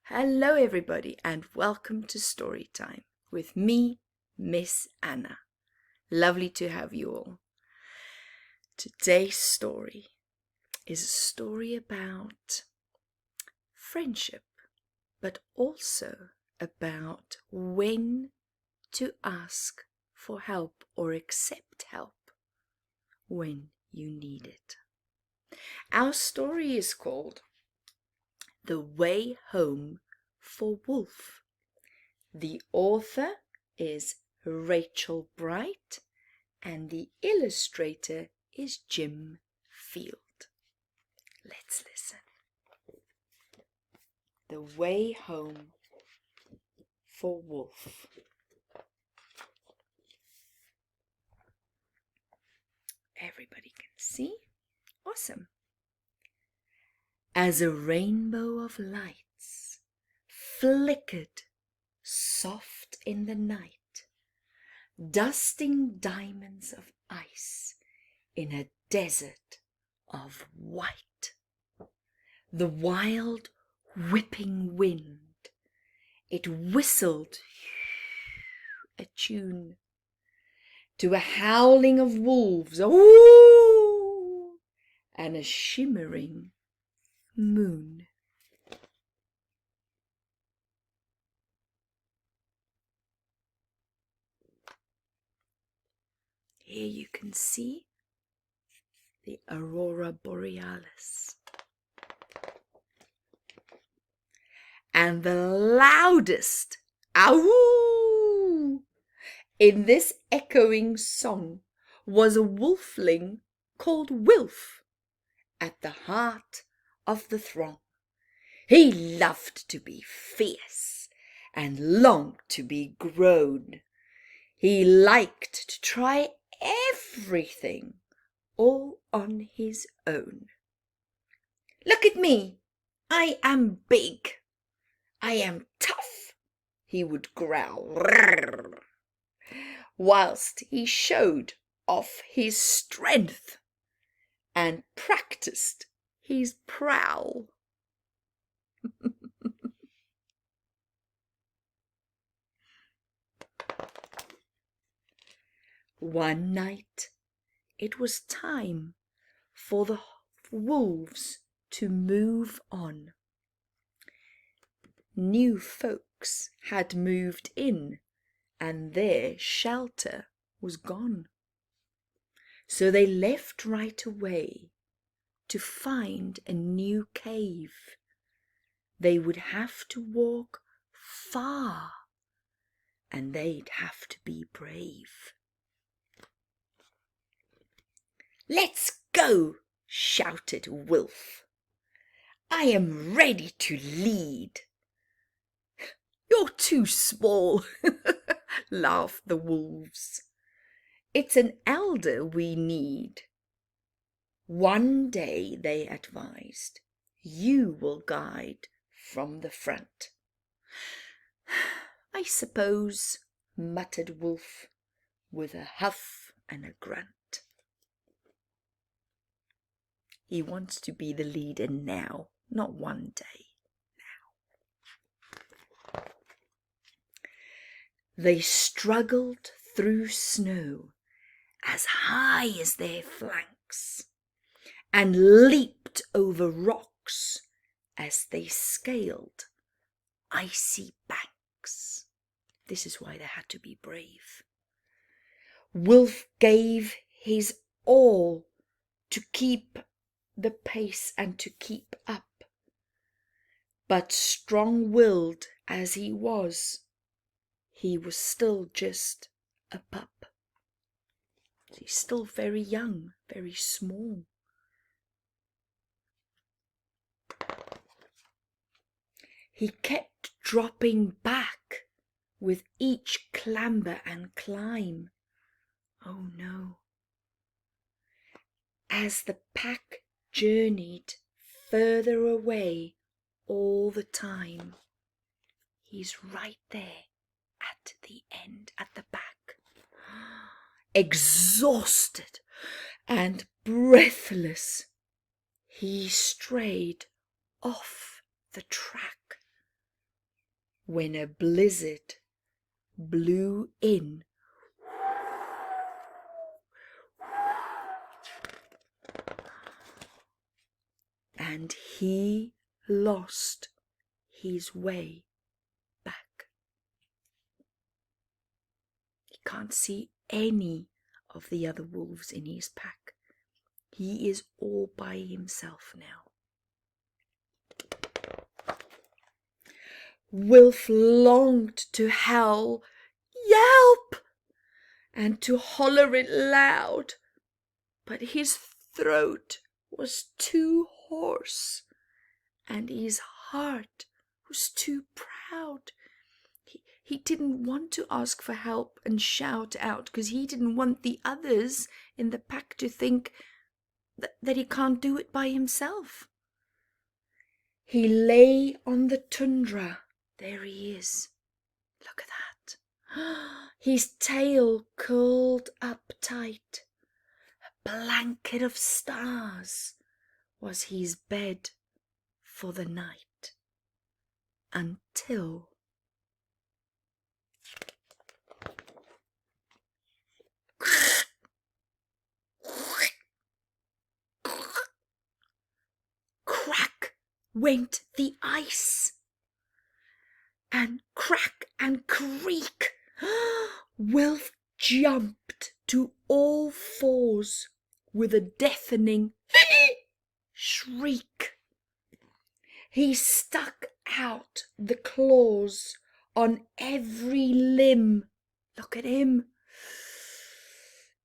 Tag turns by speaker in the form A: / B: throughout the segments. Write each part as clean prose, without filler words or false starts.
A: Hello, everybody, and welcome to Story Time with me, Miss Anna. Lovely to have you all. Today's story is a story about friendship, but also about when to ask for help or accept help when you need it. Our story is called The Way Home for Wolf. The author is Rachel Bright and the illustrator is Jim Field. Let's listen. The Way Home for Wolf. Everybody can see? Awesome. As a rainbow of lights flickered soft in the night, dusting diamonds of ice in a desert of white. The wild whipping wind, it whistled a tune to a howling of wolves, ooh, and a shimmering moon. Here you can see the Aurora Borealis. And the loudest "Ow!" in this echoing song was a wolfling called Wilf at the heart of the throng. He loved to be fierce and longed to be grown. He liked to try everything all on his own. "Look at me! I am big. I am tough," he would growl, whilst he showed off his strength and practiced his prowl. One night it was time for the wolves to move on. New folks had moved in and their shelter was gone. So they left right away to find a new cave. They would have to walk far and they'd have to be brave. "Let's go!" shouted Wilf. "I am ready to lead." "You're too small," laughed the wolves. "It's an elder we need." "One day," they advised, "you will guide from the front." "I suppose," muttered Wolf with a huff and a grunt. He wants to be the leader now, not one day. Now. They struggled through snow as high as their flanks and leaped over rocks as they scaled icy banks. This is why they had to be brave. Wolf gave his all to keep the pace and to keep up. But strong-willed as he was still just a pup. He's still very young, very small. He kept dropping back with each clamber and climb. Oh no. As the pack journeyed further away all the time, he's right there at the end, at the back, exhausted and breathless. He strayed off the track when a blizzard blew in. And he lost his way back. He can't see any of the other wolves in his pack. He is all by himself now. Wilf longed to howl, "Yelp!" and to holler it loud, but his throat was too hoarse and his heart was too proud. He didn't want to ask for help and shout out because he didn't want the others in the pack to think that he can't do it by himself. He lay on the tundra. There he is. Look at that. His tail curled up tight. A blanket of stars was his bed for the night. Until crack went the ice, and crack and creak, Wilf jumped to all fours with a deafening shriek. He stuck out the claws on every limb. Look at him.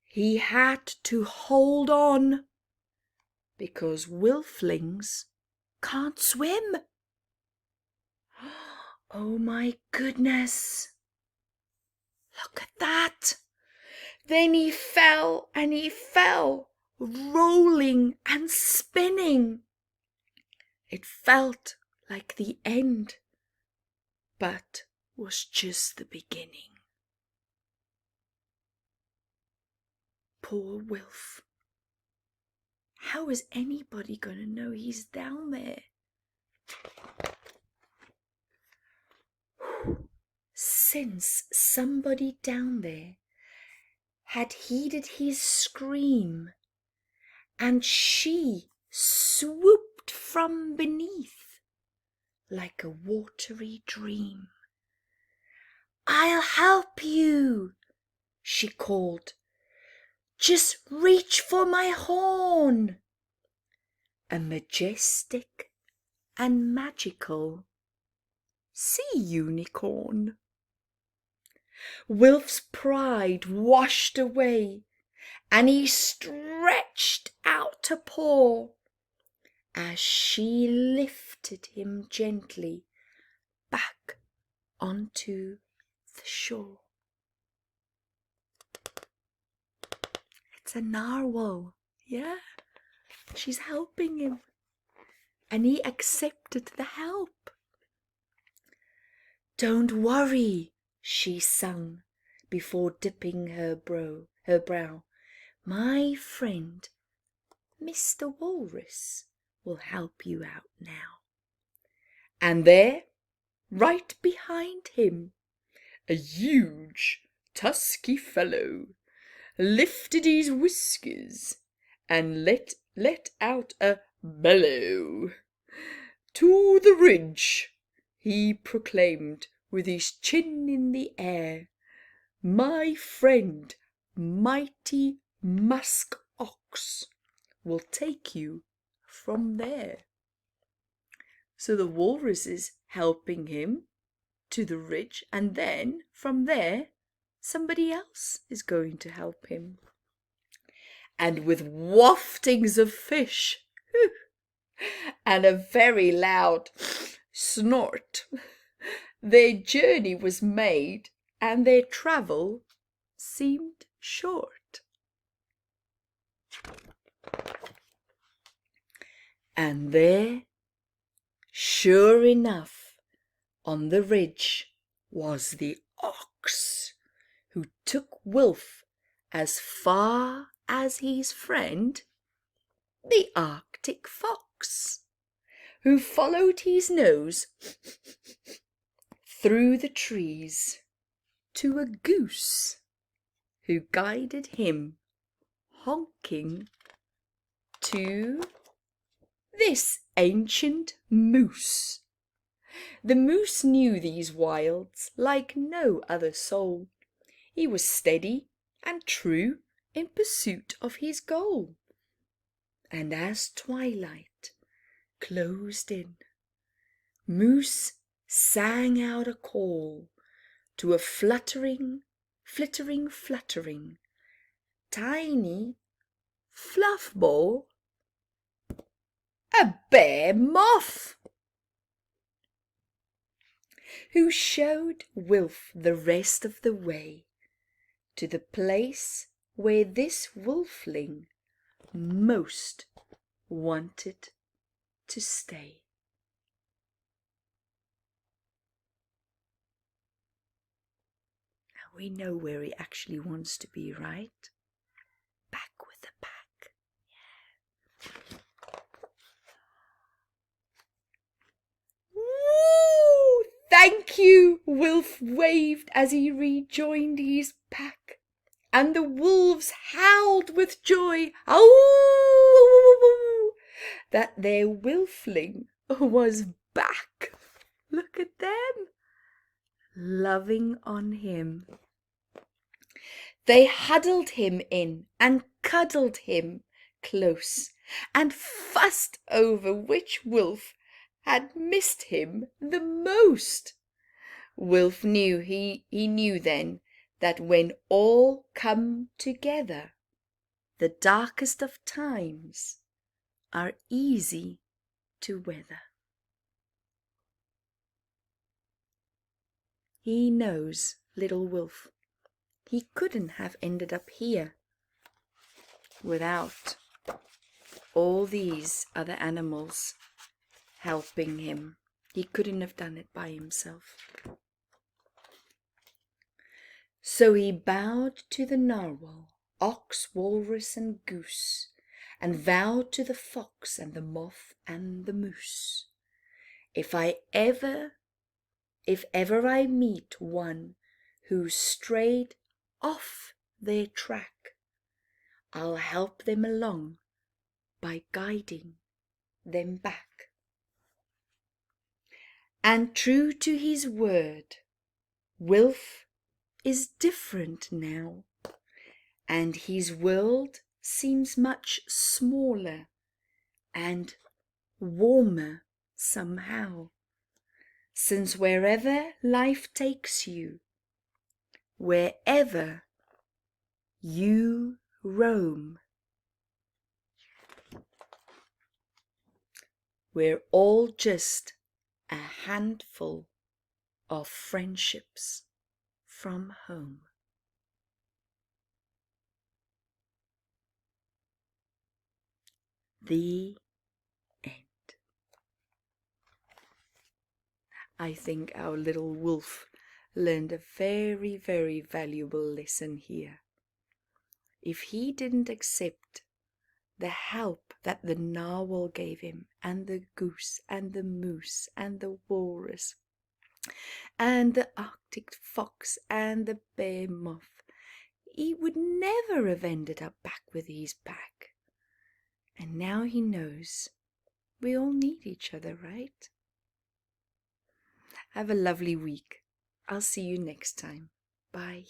A: He had to hold on because Wilflings can't swim. Oh my goodness. Look at that. Then he fell and he fell, rolling and spinning. It felt like the end, but was just the beginning. Poor Wilf. How is anybody going to know he's down there? Since somebody down there had heeded his scream, and she swooped from beneath like a watery dream. "I'll help you," she called. "Just reach for my horn." A majestic and magical sea unicorn. Wilf's pride washed away, and he stretched out a paw as she lifted him gently back onto the shore. It's a narwhal, yeah? She's helping him, and he accepted the help. "Don't worry," she sung before dipping her brow. "My friend, Mr. Walrus, will help you out now." And there, right behind him, a huge, tusky fellow lifted his whiskers and let out a bellow. "To the ridge," he proclaimed with his chin in the air. "My friend, Mighty Musk Ox, will take you from there." So the walrus is helping him to the ridge, and then from there somebody else is going to help him. And with waftings of fish and a very loud snort, their journey was made and their travel seemed short. And there, sure enough, on the ridge was the ox, who took Wilf as far as his friend, the Arctic fox, who followed his nose through the trees to a goose who guided him, honking, to this ancient moose. The moose knew these wilds like no other soul. He was steady and true in pursuit of his goal. And as twilight closed in, Moose sang out a call to a fluttering, tiny fluff ball, a bear moth, who showed Wilf the rest of the way to the place where this wolfling most wanted to stay. Now we know where he actually wants to be, right? Back with the pack. Woo! Thank you, Wilf waved as he rejoined his pack, and the wolves howled with joy, "Ow!" that their Wilfling was back. Look at them, loving on him. They huddled him in and cuddled him close, and fussed over which wolf had missed him the most. Wilf knew, he knew then, that when all come together, the darkest of times are easy to weather. He knows, little Wilf, he couldn't have ended up here without all these other animals helping him. He couldn't have done it by himself. So he bowed to the narwhal, ox, walrus, and goose, and vowed to the fox and the moth and the moose, if ever I meet one who's strayed off their track, I'll help them along by guiding them back. And true to his word, Wilf is different now, and his world seems much smaller and warmer somehow, since wherever life takes you, wherever you roam, we're all just a handful of friendships from home. The end. I think our little wolf learned a very, very valuable lesson here. If he didn't accept the help that the narwhal gave him, and the goose, and the moose, and the walrus, and the Arctic fox, and the bear moth, he would never have ended up back with his pack. And now he knows we all need each other, right? Have a lovely week. I'll see you next time. Bye.